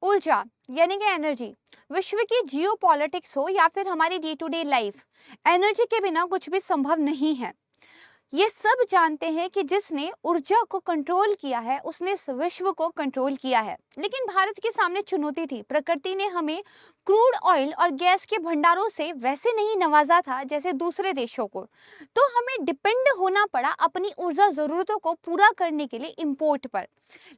ऊर्जा यानी कि एनर्जी, विश्व की जियो पॉलिटिक्स हो या फिर हमारी day to day life, energy के बिना कुछ भी संभव नहीं है। ये सब जानते हैं कि जिसने ऊर्जा को कंट्रोल किया है उसने इस विश्व को कंट्रोल किया है। लेकिन भारत के सामने चुनौती थी। प्रकृति ने हमें क्रूड ऑयल और गैस के भंडारों से वैसे नहीं नवाजा था जैसे दूसरे देशों को, तो हमें डिपेंड होना पड़ा अपनी ऊर्जा जरूरतों को पूरा करने के लिए इंपोर्ट पर।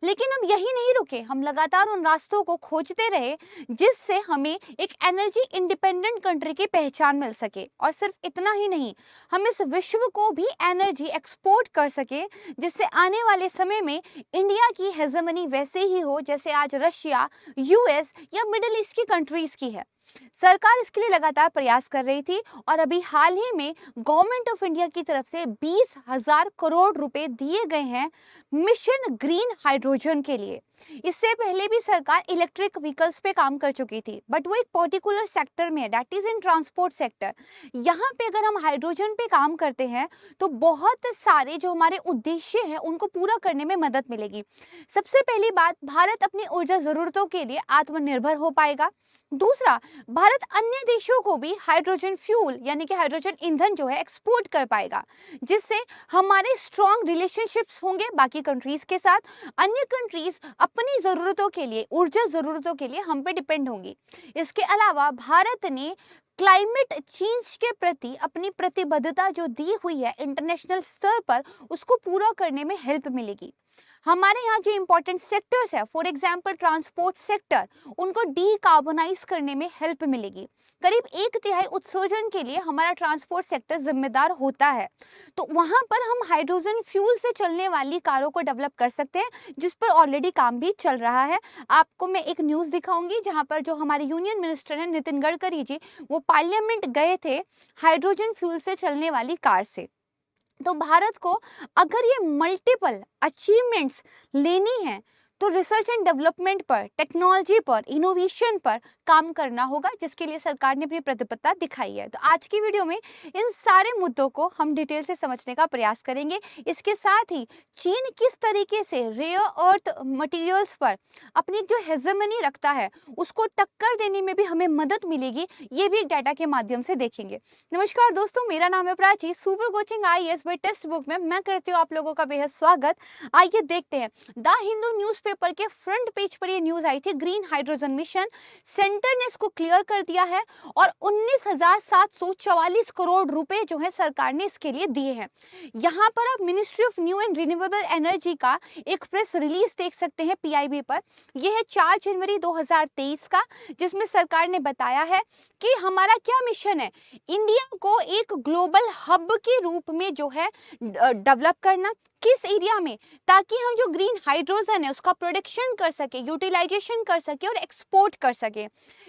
लेकिन हम यही नहीं रुके, हम लगातार उन रास्तों को खोजते रहे जिससे हमें एक एनर्जी इंडिपेंडेंट कंट्री की पहचान मिल सके। और सिर्फ इतना ही नहीं, हम इस विश्व को भी एनर्जी एक्सपोर्ट कर सके, जिससे आने वाले समय में इंडिया की हेजेमनी वैसे ही हो जैसे आज रशिया, यूएस या मिडिल ईस्ट की कंट्रीज की है। सरकार इसके लिए लगातार प्रयास कर रही थी और अभी हाल ही में गवर्नमेंट ऑफ इंडिया की तरफ से 20,000 करोड़ रुपए दिए गए हैं मिशन ग्रीन हाइड्रोजन के लिए। इससे पहले भी सरकार इलेक्ट्रिक व्हीकल्स पे काम कर चुकी थी, बट वो एक पर्टिकुलर सेक्टर में है, that is in transport sector. यहाँ पे अगर हम हाइड्रोजन पे काम करते हैं तो बहुत सारे जो हमारे उद्देश्य हैं उनको पूरा करने में मदद मिलेगी। सबसे पहली बात, भारत अपनी ऊर्जा जरूरतों के लिए आत्मनिर्भर हो पाएगा। दूसरा, भारत अन्य देशों को भी हाइड्रोजन फ्यूल यानी कि हाइड्रोजन ईंधन जो है एक्सपोर्ट कर पाएगा, जिससे हमारे स्ट्रॉन्ग रिलेशनशिप्स होंगे बाकी कंट्रीज के साथ। अन्य कंट्रीज अपनी ज़रूरतों के लिए, ऊर्जा ज़रूरतों के लिए हम पे डिपेंड होंगी। इसके अलावा भारत ने क्लाइमेट चेंज के प्रति अपनी प्रतिबद्धता जो दी हुई है इंटरनेशनल स्तर पर, उसको पूरा करने में हेल्प मिलेगी। हमारे यहाँ जो इंपॉर्टेंट सेक्टर्स है, फॉर एग्जांपल ट्रांसपोर्ट सेक्टर, उनको डीकार्बोनाइज करने में हेल्प मिलेगी। करीब 1/3 उत्सर्जन के लिए हमारा ट्रांसपोर्ट सेक्टर जिम्मेदार होता है, तो वहाँ पर हम हाइड्रोजन फ्यूल से चलने वाली कारों को डेवलप कर सकते हैं, जिस पर ऑलरेडी काम भी चल रहा है। आपको मैं एक न्यूज़ दिखाऊंगी जहाँ पर जो हमारे यूनियन मिनिस्टर हैं नितिन गडकरी जी, वो पार्लियामेंट गए थे हाइड्रोजन फ्यूल से चलने वाली कार से। तो भारत को अगर ये मल्टीपल अचीवमेंट्स लेनी है तो रिसर्च एंड डेवलपमेंट पर, टेक्नोलॉजी पर, इनोवेशन पर काम करना होगा, जिसके लिए सरकार ने अपनी प्रतिबद्धता दिखाई है। तो आज की वीडियो में इन सारे मुद्दों को हम डिटेल से समझने का प्रयास करेंगे। इसके साथ ही चीन किस तरीके से रेयर अर्थ मटेरियल्स पर अपनी जो हेजेमनी रखता है उसको टक्कर देने में भी हमें मदद मिलेगी, ये भी एक डाटा के माध्यम से देखेंगे। नमस्कार दोस्तों, मेरा नाम है Prachi. Super coaching IAS by text book में मैं करती हूँ आप लोगों का बेहद स्वागत। आइए देखते हैं, द हिंदू न्यूज़पेपर के फ्रंट पेज पर ये न्यूज आई थी, ग्रीन हाइड्रोजन मिशन। सेंटर ने इसको क्लियर कर दिया है और 19,744 करोड़ रुपए जो है सरकार ने इसके लिए दिए हैं। यहाँ पर आप ministry of new and renewable energy का एक प्रेस रिलीज देख सकते हैं पीआईबी पर। यह है 4 जनवरी 2023 का, जिसमें सरकार ने बताया है कि हमारा क्या मिशन है, इंडिया को एक ग्लोबल हब के रूप में जो है डेवलप करना। किस एरिया में? ताकि हम जो ग्रीन हाइड्रोजन है उसका प्रोडक्शन कर सके, यूटिलाइजेशन कर सके और एक्सपोर्ट कर सके।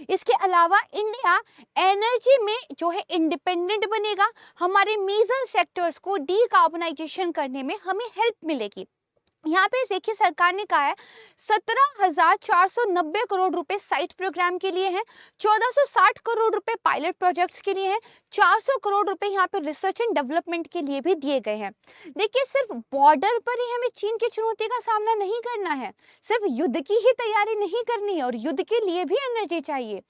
इसके अलावा इंडिया एनर्जी में जो है इंडिपेंडेंट बनेगा, हमारे मेजर सेक्टर्स को डीकार्बोनाइजेशन करने में हमें हेल्प मिलेगी। यहाँ पे देखिए सरकार ने कहा है 17,490 करोड़ रुपए साइट प्रोग्राम के लिए हैं, 1,460 करोड़ रुपए पायलट प्रोजेक्ट्स के लिए हैं, 400 करोड़ रुपए यहाँ पे रिसर्च एंड डेवलपमेंट के लिए भी दिए गए हैं। देखिए सिर्फ बॉर्डर पर ही हमें चीन की चुनौती का सामना नहीं करना है, सिर्फ युद्ध की ही तैयारी नहीं करनी है, और युद्ध के लिए भी एनर्जी चाहिए।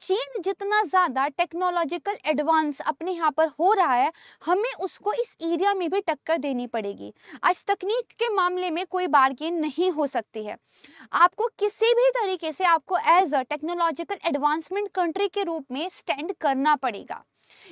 चीन जितना ज्यादा टेक्नोलॉजिकल एडवांस अपने यहाँ पर हो रहा है, हमें उसको इस एरिया में भी टक्कर देनी पड़ेगी। आज तकनीक के मामले में कोई बार्गेन नहीं हो सकती है। आपको किसी भी तरीके से आपको as a technological advancement country के रूप में स्टैंड करना पड़ेगा।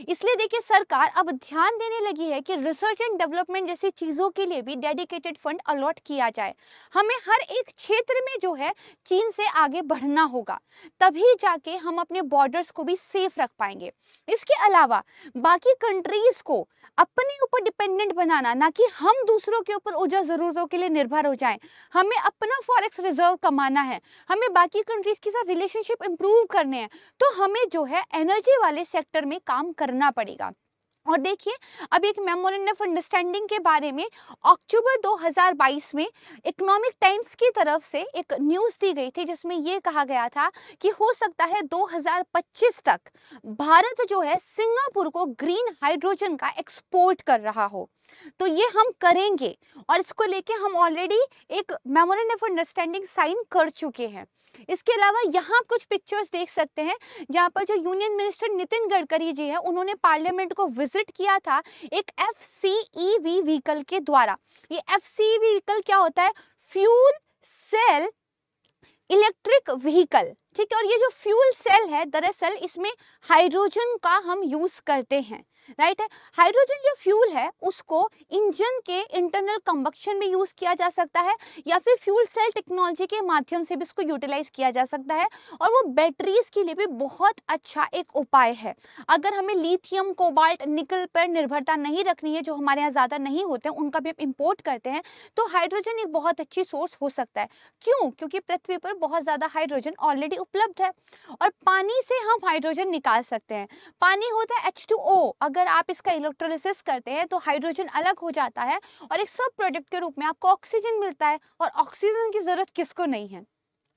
इसलिए देखिए सरकार अब ध्यान देने लगी है कि रिसर्च एंड डेवलपमेंट जैसी चीजों के लिए भी डेडिकेटेड फंड अलॉट किया जाए। हमें हर एक क्षेत्र में जो है चीन से आगे बढ़ना होगा, तभी जाके हम अपने बॉर्डर्स को भी सेफ रख पाएंगे। इसके अलावा बाकी कंट्रीज को अपने ऊपर डिपेंडेंट बनाना, ना कि हम दूसरों के ऊपर ऊर्जा जरूरतों के लिए निर्भर हो जाएं। हमें अपना फॉरेक्स रिजर्व कमाना है, हमें बाकी कंट्रीज के साथ रिलेशनशिप इंप्रूव करने हैं, तो हमें जो है एनर्जी वाले सेक्टर में काम करना पड़ेगा। और देखिए, अब एक मेमोरेंडम ऑफ अंडरस्टैंडिंग के बारे में अक्टूबर 2022 में इकोनॉमिक टाइम्स की तरफ से एक न्यूज़ दी गई थी, जिसमें ये कहा गया था कि हो सकता है 2025 तक भारत जो है सिंगापुर को ग्रीन हाइड्रोजन का एक्सपोर्ट कर रहा हो। तो ये हम करेंगे और इसको लेके हम ऑलरेडी एक मेमोरेंडम ऑफ अंडरस्टैंडिंग साइन कर चुके हैं। इसके अलावा यहाँ कुछ पिक्चर्स देख सकते हैं, जहाँ पर जो यूनियन मिनिस्टर नितिन गडकरी जी है, उन्होंने पार्लियामेंट को विजिट किया था एक FCEV व्हीकल के द्वारा। ये FCEV व्हीकल क्या होता है? फ्यूल सेल इलेक्ट्रिक व्हीकल, ठीक है। और ये जो फ्यूल सेल है, दरअसल इसमें हाइड्रोजन का हम यूज करते हैं, राइट है। हाइड्रोजन जो फ्यूल है उसको इंजन के इंटरनल कंबक्शन में यूज किया जा सकता है, या फिर फ्यूल सेल टेक्नोलॉजी के माध्यम से भी इसको यूटिलाइज किया जा सकता है। और वो बैटरीज के लिए भी बहुत अच्छा एक उपाय है। अगर हमें लिथियम, कोबाल्ट, निकल पर निर्भरता नहीं रखनी है, जो हमारे यहाँ ज्यादा नहीं होते हैं, उनका भी इम्पोर्ट करते हैं, तो हाइड्रोजन एक बहुत अच्छी सोर्स हो सकता है। क्यों? क्योंकि पृथ्वी पर बहुत ज्यादा हाइड्रोजन ऑलरेडी उपलब्ध है और पानी से हम हाइड्रोजन निकाल सकते हैं। पानी होता है H2O, अगर आप इसका इलेक्ट्रोलिसिस करते हैं तो हाइड्रोजन अलग हो जाता है और एक सब प्रोडक्ट के रूप में आपको ऑक्सीजन मिलता है, और ऑक्सीजन की जरूरत किसको नहीं है।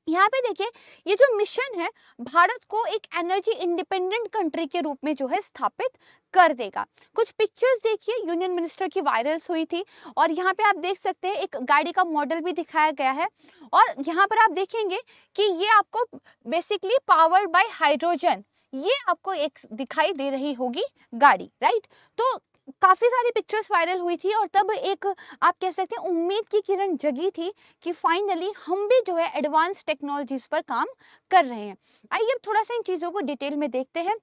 यहाँ पे देखिए, ये जो मिशन है भारत को एक एनर्जी इंडिपेंडेंट कंट्री के रूप में जो है स्थापित कर देगा। कुछ पिक्चर्स देखिए, यूनियन मिनिस्टर की वायरल्स हुई थी, और यहाँ पे आप देख सकते हैं एक गाड़ी का मॉडल भी दिखाया गया है। और यहाँ पर आप देखेंगे कि ये आपको बेसिकली पावर्ड बाय हाइड्रोजन, ये आपको एक दिखाई दे रही होगी गाड़ी, राइट। तो काफी सारी पिक्चर्स वायरल हुई थी, और तब एक आप कह सकते हैं उम्मीद की किरण जगी थी कि फाइनली हम भी जो है एडवांस टेक्नोलॉजीज पर काम कर रहे हैं। आइए अब थोड़ा सा इन चीजों को डिटेल में देखते हैं।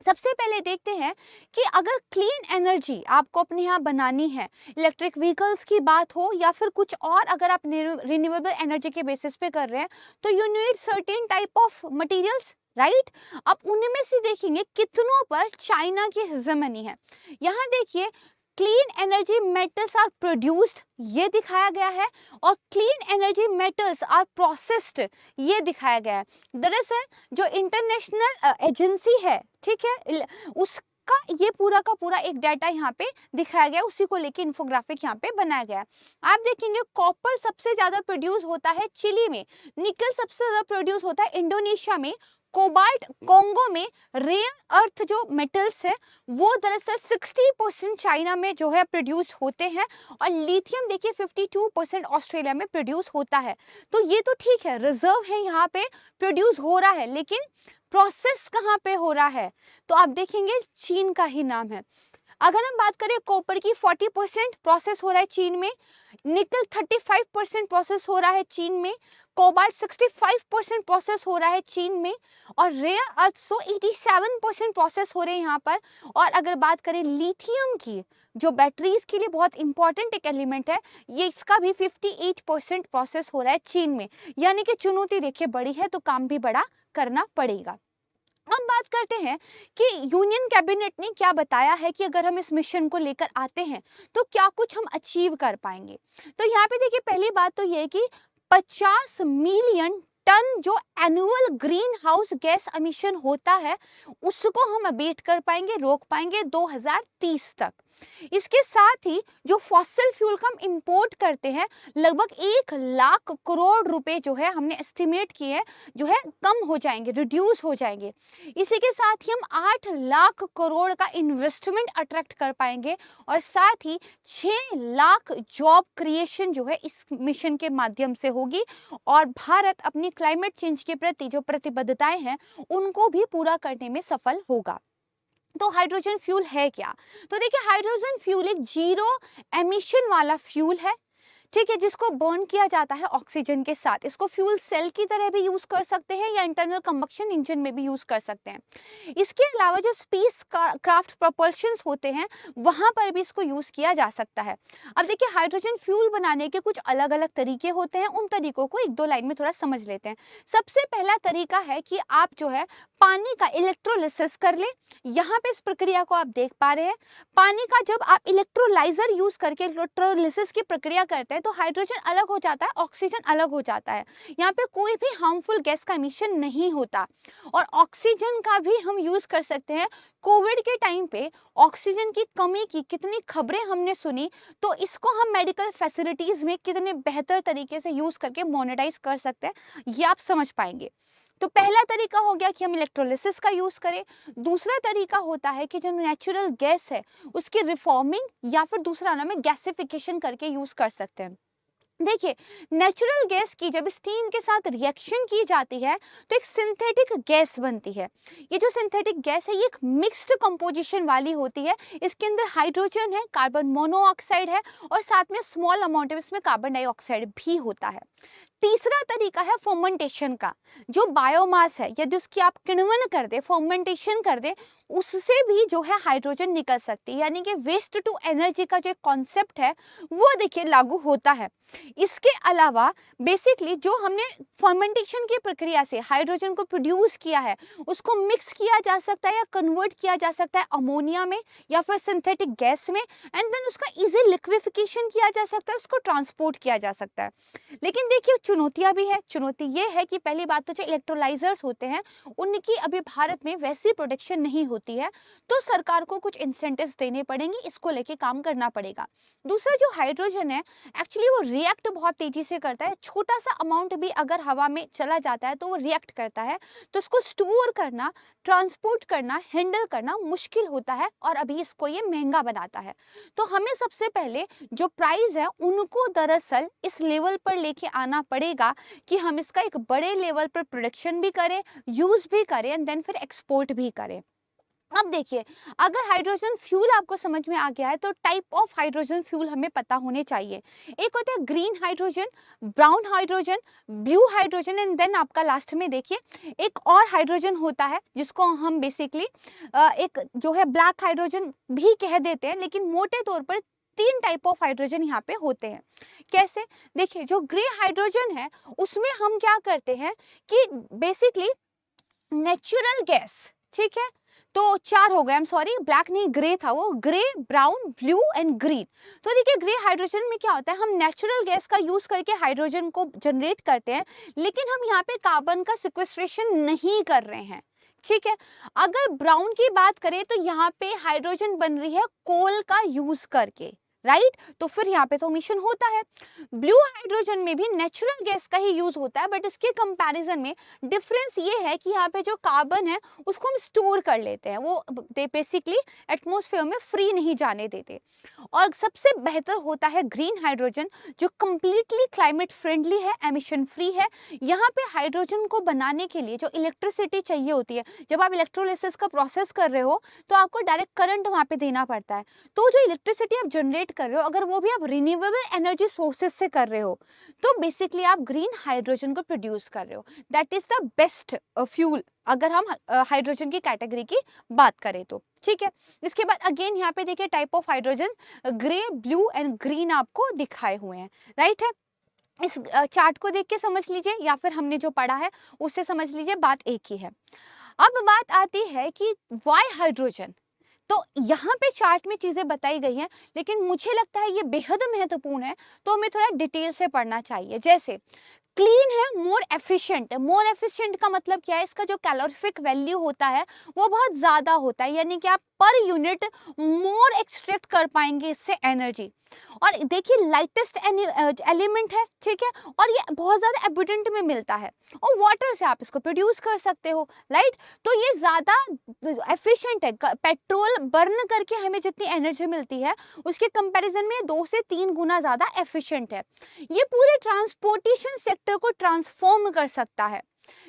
सबसे पहले देखते हैं कि अगर क्लीन एनर्जी आपको अपने यहाँ बनानी है, इलेक्ट्रिक व्हीकल्स की बात हो या फिर कुछ और, अगर आप रिन्यूएबल एनर्जी के बेसिस पे कर रहे हैं, तो you need certain type of materials, right. अब उनमें से देखेंगे कितनों पर चाइना की हेजेमनी है। यहाँ देखिए, clean energy metals are produced, ये दिखाया गया है, और clean energy metals are processed, ये दिखाया गया है। दरअसल जो इंटरनेशनल एजेंसी है, ठीक है, उसका ये पूरा का पूरा एक डाटा यहाँ पे दिखाया गया है, उसी को लेके इन्फोग्राफिक यहाँ पे बनाया गया है। आप देखेंगे कॉपर सबसे ज्यादा प्रोड्यूस होता है चिली में, निकल सबसे ज्यादा प्रोड्यूस होता है इंडोनेशिया में, कोबाल्ट कोंगो में, रेयर अर्थ जो मेटल्स है वो दरअसल 60% चाइना में जो है प्रोड्यूस होते हैं, और लिथियम देखिए 52% ऑस्ट्रेलिया में प्रोड्यूस होता है। तो ये तो ठीक है, रिजर्व है, यहाँ पे प्रोड्यूस हो रहा है, लेकिन प्रोसेस कहाँ पे हो रहा है? तो आप देखेंगे चीन का ही नाम है। अगर हम बात करें कॉपर की, 40% प्रोसेस हो रहा है चीन में, निकल 35% प्रोसेस हो रहा है चीन में, कोबाल्ट 65% प्रोसेस हो रहा है चीन में, और रेयर अर्थ 87% प्रोसेस हो रहे हैं यहाँ पर। और अगर बात करें लिथियम की, जो बैटरीज के लिए बहुत इंपॉर्टेंट एक एलिमेंट है, ये इसका भी 58% प्रोसेस हो रहा है चीन में। यानी कि चुनौती देखिए बड़ी है, तो काम भी बड़ा करना पड़ेगा। हम बात करते हैं कि यूनियन कैबिनेट ने क्या बताया है कि अगर हम इस मिशन को लेकर आते हैं तो क्या कुछ हम अचीव कर पाएंगे। तो यहाँ पे देखिए, पहली बात तो ये है कि 50 मिलियन टन जो annual green house gas emission होता है, उसको हम अबेट कर पाएंगे, रोक पाएंगे 2030 तक। इसके साथ ही जो फॉसिल फ्यूल का हम इंपोर्ट करते हैं, लगभग 1 लाख करोड़ रुपए जो है हमने एस्टिमेट किए, जो है कम हो जाएंगे, रिड्यूस हो जाएंगे। इसी के साथ ही हम 8 लाख करोड़ का इन्वेस्टमेंट अट्रैक्ट कर पाएंगे, और साथ ही 6 लाख जॉब क्रिएशन जो है इस मिशन के माध्यम से होगी, और भारत अपनी क्लाइमेट चेंज के प्रति जो प्रतिबद्धताएं हैं उनको भी पूरा करने में सफल होगा। तो हाइड्रोजन फ्यूल है क्या? तो देखिए, हाइड्रोजन फ्यूल एक जीरो एमिशन वाला फ्यूल है, ठीक है, जिसको बर्न किया जाता है ऑक्सीजन के साथ। इसको फ्यूल सेल की तरह भी यूज कर सकते हैं, या इंटरनल कंबक्शन इंजन में भी यूज कर सकते हैं। इसके अलावा जो स्पेस क्राफ्ट प्रपल्शंस होते हैं, वहां पर भी इसको यूज किया जा सकता है। अब देखिए, हाइड्रोजन फ्यूल बनाने के कुछ अलग अलग तरीके होते हैं, उन तरीकों को 1-2 लाइन में थोड़ा समझ लेते हैं। सबसे पहला तरीका है कि आप जो है पानी का इलेक्ट्रोलिसिस कर ले। यहाँ पे इस प्रक्रिया को आप देख पा रहे हैं। पानी का जब आप इलेक्ट्रोलाइजर यूज करके इलेक्ट्रोलिसिस की प्रक्रिया करते हैं तो हाइड्रोजन अलग हो जाता है, ऑक्सीजन अलग हो जाता है। यहाँ पे कोई भी हार्मफुल गैस का एमिशन नहीं होता। और ऑक्सीजन का भी हम यूज कर सकते हैं। कोविड के टाइम पे ऑक्सीजन की कमी की कितनी खबरें हमने सुनी, तो इसको हम मेडिकल फैसिलिटीज में कितने बेहतर तरीके से यूज करके मोनेटाइज कर सकते हैं, ये आप समझ पाएंगे। तो पहला तरीका हो गया कि हम इलेक्ट्रोलिसिस का यूज करें। दूसरा तरीका होता है कि जो नेचुरल गैस है उसकी रिफॉर्मिंग या फिर दूसरा नाम है गैसिफिकेशन करके यूज कर सकते हैं। देखिए, नेचुरल गैस की जब स्टीम के साथ रिएक्शन की जाती है तो एक सिंथेटिक गैस बनती है। ये जो सिंथेटिक गैस है ये एक मिक्स्ड कंपोजिशन वाली होती है। इसके अंदर हाइड्रोजन है, कार्बन मोनोऑक्साइड है और साथ में स्मॉल अमाउंट में इसमें कार्बन डाइऑक्साइड भी होता है। तीसरा तरीका है फर्मेंटेशन का। जो बायोमास है यदि उसकी आप किण्वन कर दे, फर्मेंटेशन कर दे, उससे भी जो है हाइड्रोजन निकल सकती है। यानी कि वेस्ट टू एनर्जी का जो कॉन्सेप्ट है वो देखिए लागू होता है। इसके अलावा बेसिकली जो हमने फर्मेंटेशन की प्रक्रिया से हाइड्रोजन को प्रोड्यूस किया है उसको मिक्स किया जा सकता है या कन्वर्ट किया जा सकता है अमोनिया में या फिर सिंथेटिक गैस में, एंड देन उसका इजी लिक्विफिकेशन किया जा सकता है, उसको ट्रांसपोर्ट किया जा सकता है। लेकिन देखिए चुनौतियां भी है। चुनौती ये है कि पहली बात तो जो इलेक्ट्रोलाइजर्स होते हैं उनकी अभी भारत में वैसी प्रोडक्शन नहीं होती है, तो सरकार को कुछ इंसेंटिव्स देने पड़ेंगे, इसको लेके काम करना पड़ेगा। दूसरा जो हाइड्रोजन है एक्चुअली वो रिएक्ट बहुत तेजी से करता है। छोटा सा अमाउंट भी अगर हवा में चला जाता है तो वो रिएक्ट करता है, तो इसको स्टोर करना, ट्रांसपोर्ट करना, हैंडल करना मुश्किल होता है और अभी इसको ये महंगा बनाता है। तो हमें सबसे पहले जो प्राइस है उनको दरअसल इस लेवल पर लेके आना पड़ेगा कि हम इसका एक बड़े लेवल पर प्रोडक्शन भी करें, यूज भी करें एंड देन फिर एक्सपोर्ट भी करें। अब देखिए, अगर हाइड्रोजन फ्यूल आपको समझ में आ गया है तो टाइप ऑफ हाइड्रोजन फ्यूल हमें पता होने चाहिए। एक होता है green hydrogen, brown hydrogen, blue hydrogen and then आपका लास्ट में देखिए एक और हाइड्रोजन होता है जिसको हम बेसिकली एक जो है ब्लैक हाइड्रोजन भी कह देते हैं, लेकिन मोटे तौर पर 3 टाइप ऑफ हाइड्रोजन यहाँ पे होते हैं। कैसे? देखिए, जो ग्रे हाइड्रोजन है उसमें हम क्या करते हैं कि बेसिकली नेचुरल गैस, ठीक है, तो 4 हो गए, आई एम सॉरी ब्लैक नहीं ग्रे था वो, grey, brown, blue and green. तो देखिए ग्रे हाइड्रोजन में क्या होता है, हम नेचुरल गैस का यूज करके हाइड्रोजन को जनरेट करते हैं, लेकिन हम यहाँ पे कार्बन का सिक्वेस्ट्रेशन नहीं कर रहे हैं, ठीक है। अगर ब्राउन की बात करें तो यहाँ पे हाइड्रोजन बन रही है कोल का यूज करके, राइट, तो फिर यहाँ पे तो मिशन होता है। ब्लू हाइड्रोजन में भी नेचुरल गैस का ही यूज होता है, बट इसके कंपैरिजन में डिफरेंस ये है कि यहाँ पे जो कार्बन है उसको हम स्टोर कर लेते हैं, वो बेसिकली एटमॉस्फेयर में फ्री नहीं जाने देते। और सबसे बेहतर होता है ग्रीन हाइड्रोजन जो कंप्लीटली क्लाइमेट फ्रेंडली है, एमिशन फ्री है। यहाँ पे हाइड्रोजन को बनाने के लिए जो इलेक्ट्रिसिटी चाहिए होती है, जब आप इलेक्ट्रोलिसिस का प्रोसेस कर रहे हो तो आपको डायरेक्ट करंट वहाँ पे देना पड़ता है। तो जो इलेक्ट्रिसिटी आप जनरेट कर रहे हो अगर वो भी आप रिन्यूएबल एनर्जी सोर्सेज से कर रहे हो तो बेसिकली आप ग्रीन हाइड्रोजन को प्रोड्यूस कर रहे हो। That is the best fuel अगर हम हाइड्रोजन की कैटेगरी की बात करें तो, ठीक है। इसके बाद अगेन यहाँ पे देखिए type of hydrogen grey, blue and green आपको दिखाए हुए हैं, राइट है। इस चार्ट को देख के समझ लीजिए या फिर हमने जो पढ़ा है उससे समझ लीजिए, बात एक ही है। अब बात आती है कि वाई हाइड्रोजन। तो यहाँ पे चार्ट में चीजें बताई गई हैं, लेकिन मुझे लगता है ये बेहद महत्वपूर्ण है तो हमें थोड़ा डिटेल से पढ़ना चाहिए। जैसे क्लीन है, मोर एफिशिएंट है। मोर एफिशिएंट का मतलब क्या है, इसका जो कैलोरीफिक वैल्यू होता है वो बहुत ज्यादा होता है, यानी कि आप पर यूनिट मोर एक्सट्रैक्ट कर पाएंगे इससे एनर्जी। और देखिए लाइटेस्ट एलिमेंट है, ठीक है, और ये बहुत ज्यादा एबुडेंट में मिलता है और वाटर से आप इसको प्रोड्यूस कर सकते हो, राइट। तो ये ज्यादा एफिशिएंट है। पेट्रोल बर्न करके हमें जितनी एनर्जी मिलती है उसके कंपैरिजन में 2 से 3 गुना ज्यादा एफिशिएंट है। ये पूरे ट्रांसपोर्टेशन सेक्टर को ट्रांसफॉर्म कर सकता है,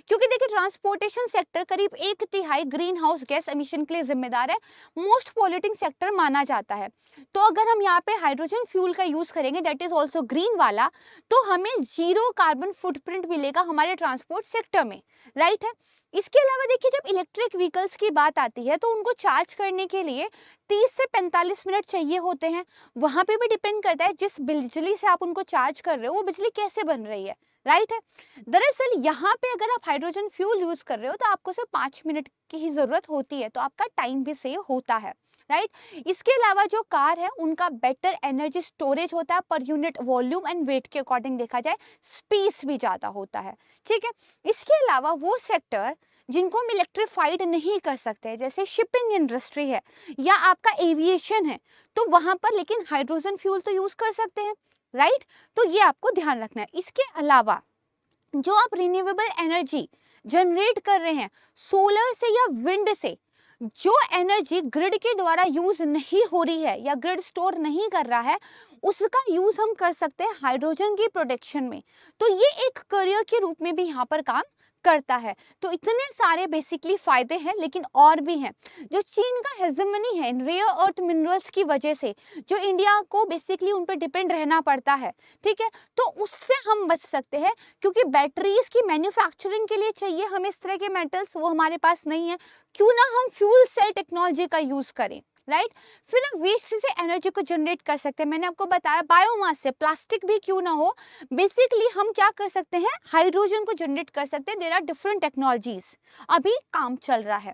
क्योंकि देखिए ट्रांसपोर्टेशन सेक्टर करीब 1/3 ग्रीन हाउस गैस एमिशन के लिए जिम्मेदार है, मोस्ट पॉल्यूटिंग सेक्टर माना जाता है। तो अगर हम यहाँ पे हाइड्रोजन फ्यूल का यूज करेंगे दैट इज ऑल्सो ग्रीन वाला, तो हमें 0 कार्बन फुटप्रिंट मिलेगा हमारे ट्रांसपोर्ट सेक्टर में, राइट है। इसके अलावा देखिए जब इलेक्ट्रिक व्हीकल्स की बात आती है तो उनको चार्ज करने के लिए 30 से 45 मिनट चाहिए होते हैं। वहां पे भी डिपेंड करता है जिस बिजली से आप उनको चार्ज कर रहे हो वो बिजली कैसे बन रही है, राइट है। दरअसल यहाँ पे अगर आप हाइड्रोजन फ्यूल यूज कर रहे हो तो आपको सिर्फ 5 मिनट की ही जरूरत होती है, तो आपका टाइम भी सेव होता है, राइट। इसके अलावा जो कार है उनका बेटर एनर्जी स्टोरेज होता है, per unit volume and weight के अकॉर्डिंग देखा जाए स्पेस भी ज्यादा होता है, ठीक है। इसके अलावा वो सेक्टर जिनको हम इलेक्ट्रीफाइड नहीं कर सकते, जैसे शिपिंग इंडस्ट्री है या आपका एविएशन है, तो वहां पर लेकिन हाइड्रोजन फ्यूल तो यूज कर सकते हैं, राइट। तो ये आपको ध्यान रखना है। इसके अलावा जो आप रिन्यूएबल एनर्जी जनरेट कर रहे हैं सोलर से या विंड से, जो एनर्जी ग्रिड के द्वारा यूज नहीं हो रही है या ग्रिड स्टोर नहीं कर रहा है, उसका यूज हम कर सकते हैं हाइड्रोजन की प्रोडक्शन में। तो ये एक करियर के रूप में भी यहाँ पर काम करता है। तो इतने सारे बेसिकली फायदे हैं, लेकिन और भी हैं। जो चीन का हेजेमनी है इन रेयर अर्थ मिनरल्स की वजह से, जो इंडिया को बेसिकली उन पर डिपेंड रहना पड़ता है, ठीक है, तो उससे हम बच सकते हैं, क्योंकि बैटरीज की मैन्युफैक्चरिंग के लिए चाहिए हमें इस तरह के मेटल्स, वो हमारे पास नहीं है। क्यों ना हम फ्यूल सेल टेक्नोलॉजी का यूज करें, राइट। फिर हम वेस्ट से एनर्जी को जनरेट कर सकते हैं। मैंने आपको बताया बायोमास से, प्लास्टिक भी क्यों ना हो, बेसिकली हम क्या कर सकते हैं, हाइड्रोजन को जनरेट कर सकते हैं। देयर आर डिफरेंट टेक्नोलॉजीज, अभी काम चल रहा है।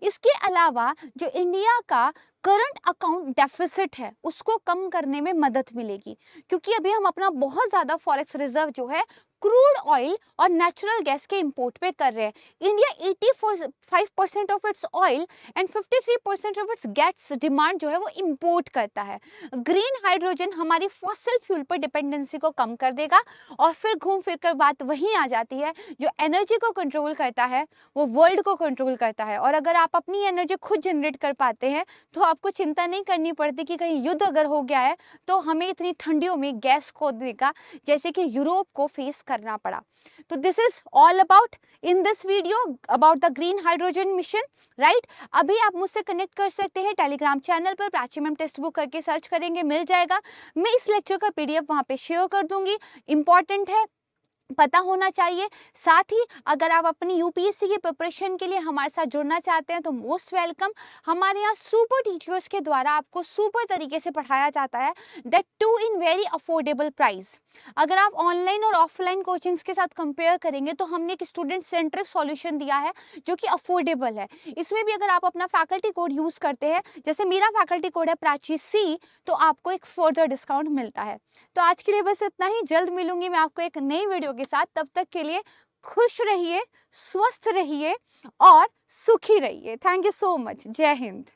इसके अलावा जो इंडिया का करंट अकाउंट डेफिसिट है उसको कम करने में मदद मिलेगी, क्योंकि अभी हम अपना बहुत ज्यादा फॉरेक्स रिजर्व जो है क्रूड ऑयल और नेचुरल गैस के इंपोर्ट पे कर रहे हैं। India 85% of its oil and 53% of its gas demand जो है वो इंपोर्ट करता है। ग्रीन हाइड्रोजन हमारी फॉसिल फ्यूल पर डिपेंडेंसी को कम कर देगा, और फिर घूम फिर कर बात वहीं आ जाती है, जो एनर्जी को कंट्रोल करता है वो वर्ल्ड को कंट्रोल करता है। और अगर आप अपनी एनर्जी खुद जनरेट कर पाते हैं तो आपको चिंता नहीं करनी पड़ती कि कहीं युद्ध अगर हो गया है तो हमें इतनी ठंडियों में गैस को देगा, जैसे कि यूरोप को फेस करना पड़ा। तो this is all about in this video about the green hydrogen mission, right. अभी आप मुझसे कनेक्ट कर सकते हैं टेलीग्राम चैनल पर, प्राची मैम टेक्स्ट बुक करके सर्च करेंगे मिल जाएगा। मैं इस लेक्चर का पीडीएफ वहां पे शेयर कर दूंगी, इंपॉर्टेंट है, पता होना चाहिए। साथ ही अगर आप अपनी यूपीएससी की प्रिपरेशन के लिए हमारे साथ जुड़ना चाहते हैं तो मोस्ट वेलकम। हमारे यहाँ सुपर टीचर्स के द्वारा आपको सुपर तरीके से पढ़ाया जाता है, that too in very affordable price. अगर आप ऑनलाइन और ऑफलाइन कोचिंग्स के साथ कंपेयर करेंगे तो हमने एक स्टूडेंट सेंट्रिक सॉल्यूशन दिया है जो कि अफोर्डेबल है। इसमें भी अगर आप अपना फैकल्टी कोड यूज करते हैं, जैसे मेरा फैकल्टी कोड है प्राची सी, तो आपको एक फर्दर डिस्काउंट मिलता है। तो आज के लिए बस इतना ही, जल्द मिलूंगी मैं आपको एक नई वीडियो के साथ। तब तक के लिए खुश रहिए, स्वस्थ रहिए और सुखी रहिए। Thank you so much. जय हिंद।